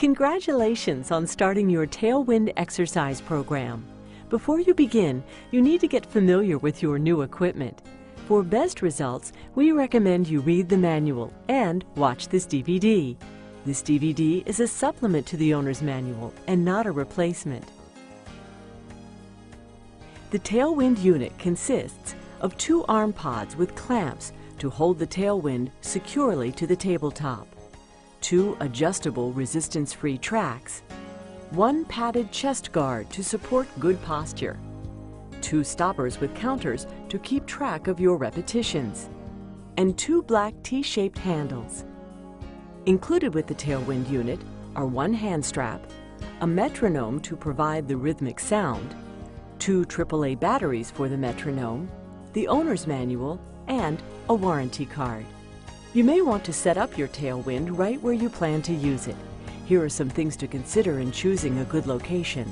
Congratulations on starting your Tailwind exercise program. Before you begin, you need to get familiar with your new equipment. For best results, we recommend you read the manual and watch this DVD. This DVD is a supplement to the owner's manual and not a replacement. The Tailwind unit consists of 2 arm pods with clamps to hold the Tailwind securely to the tabletop, 2 adjustable resistance-free tracks, 1 padded chest guard to support good posture, 2 stoppers with counters to keep track of your repetitions, and 2 black T-shaped handles. Included with the Tailwind unit are 1 hand strap, a metronome to provide the rhythmic sound, 2 AAA batteries for the metronome, the owner's manual, and a warranty card. You may want to set up your Tailwind right where you plan to use it. Here are some things to consider in choosing a good location.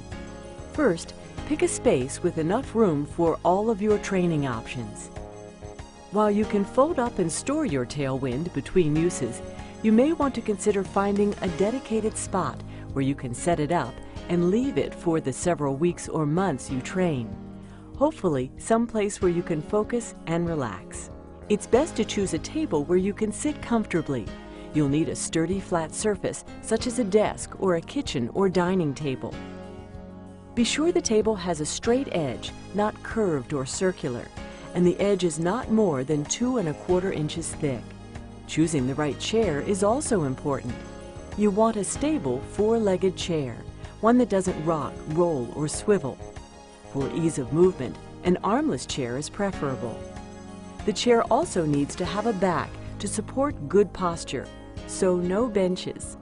First, pick a space with enough room for all of your training options. While you can fold up and store your Tailwind between uses, you may want to consider finding a dedicated spot where you can set it up and leave it for the several weeks or months you train. Hopefully, someplace where you can focus and relax. It's best to choose a table where you can sit comfortably. You'll need a sturdy flat surface, such as a desk or a kitchen or dining table. Be sure the table has a straight edge, not curved or circular, and the edge is not more than 2 1/4 inches thick. Choosing the right chair is also important. You want a stable 4-legged chair, one that doesn't rock, roll, or swivel. For ease of movement, an armless chair is preferable. The chair also needs to have a back to support good posture, so no benches.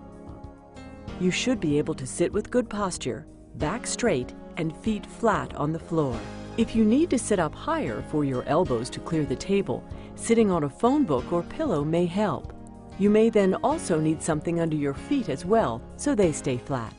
You should be able to sit with good posture, back straight, and feet flat on the floor. If you need to sit up higher for your elbows to clear the table, sitting on a phone book or pillow may help. You may then also need something under your feet as well, so they stay flat.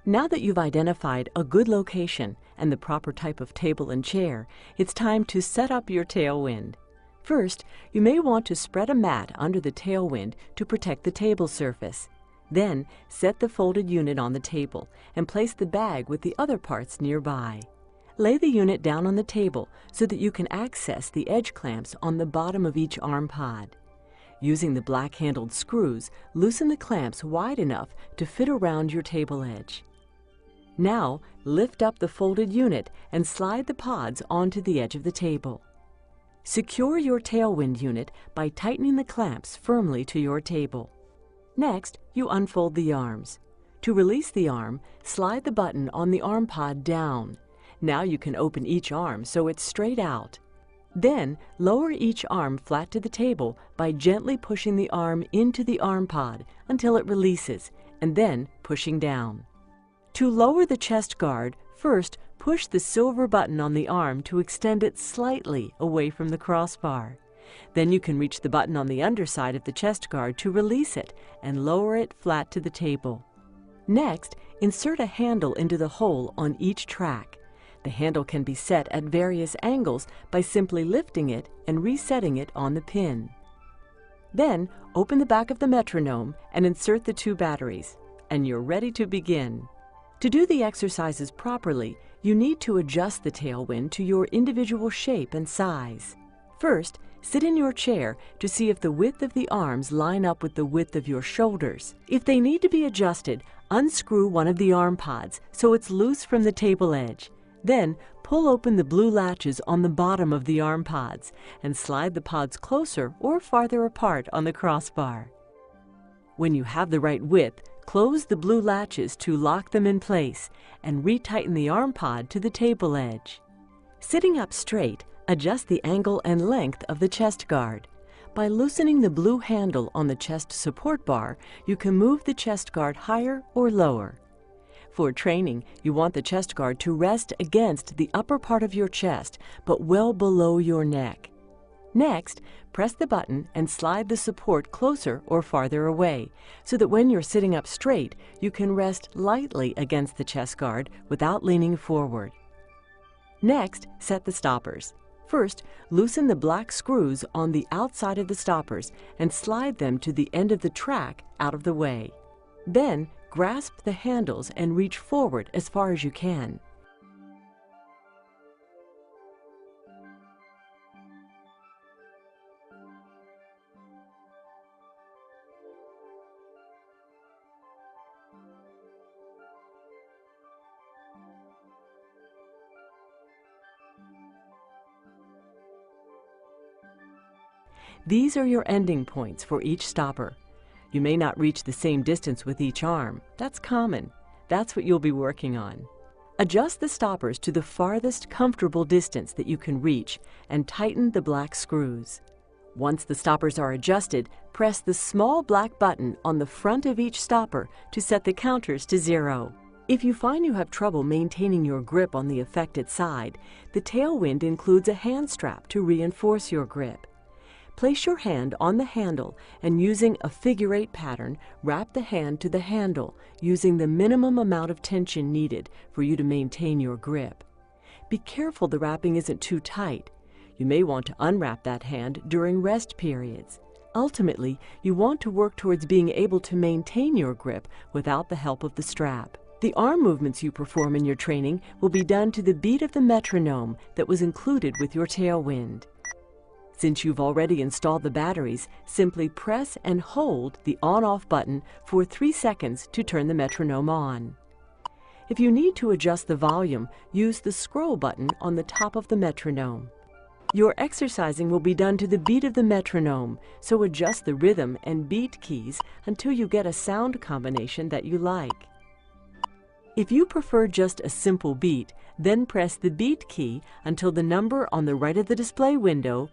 Now that you've identified a good location and the proper type of table and chair, it's time to set up your Tailwind. First, you may want to spread a mat under the Tailwind to protect the table surface. Then, set the folded unit on the table and place the bag with the other parts nearby. Lay the unit down on the table so that you can access the edge clamps on the bottom of each arm pod. Using the black-handled screws, loosen the clamps wide enough to fit around your table edge. Now, lift up the folded unit and slide the pods onto the edge of the table. Secure your Tailwind unit by tightening the clamps firmly to your table. Next, you unfold the arms. To release the arm, slide the button on the arm pod down. Now you can open each arm so it's straight out. Then, lower each arm flat to the table by gently pushing the arm into the arm pod until it releases, and then pushing down. To lower the chest guard, first push the silver button on the arm to extend it slightly away from the crossbar. Then you can reach the button on the underside of the chest guard to release it and lower it flat to the table. Next, insert a handle into the hole on each track. The handle can be set at various angles by simply lifting it and resetting it on the pin. Then, open the back of the metronome and insert the 2 batteries, and you're ready to begin. To do the exercises properly, you need to adjust the Tailwind to your individual shape and size. First, sit in your chair to see if the width of the arms line up with the width of your shoulders. If they need to be adjusted, unscrew one of the arm pods so it's loose from the table edge. Then, pull open the blue latches on the bottom of the arm pods and slide the pods closer or farther apart on the crossbar. When you have the right width, close the blue latches to lock them in place and retighten the arm pod to the table edge. Sitting up straight, adjust the angle and length of the chest guard. By loosening the blue handle on the chest support bar, you can move the chest guard higher or lower. For training, you want the chest guard to rest against the upper part of your chest, but well below your neck. Next, press the button and slide the support closer or farther away, so that when you're sitting up straight, you can rest lightly against the chest guard without leaning forward. Next, set the stoppers. First, loosen the black screws on the outside of the stoppers and slide them to the end of the track out of the way. Then, grasp the handles and reach forward as far as you can. These are your ending points for each stopper. You may not reach the same distance with each arm. That's common. That's what you'll be working on. Adjust the stoppers to the farthest comfortable distance that you can reach and tighten the black screws. Once the stoppers are adjusted, press the small black button on the front of each stopper to set the counters to 0. If you find you have trouble maintaining your grip on the affected side, the Tailwind includes a hand strap to reinforce your grip. Place your hand on the handle and using a figure-8 pattern, wrap the hand to the handle using the minimum amount of tension needed for you to maintain your grip. Be careful the wrapping isn't too tight. You may want to unwrap that hand during rest periods. Ultimately, you want to work towards being able to maintain your grip without the help of the strap. The arm movements you perform in your training will be done to the beat of the metronome that was included with your Tailwind. Since you've already installed the batteries, simply press and hold the on-off button for 3 seconds to turn the metronome on. If you need to adjust the volume, use the scroll button on the top of the metronome. Your exercising will be done to the beat of the metronome, so adjust the rhythm and beat keys until you get a sound combination that you like. If you prefer just a simple beat, then press the beat key until the number on the right of the display window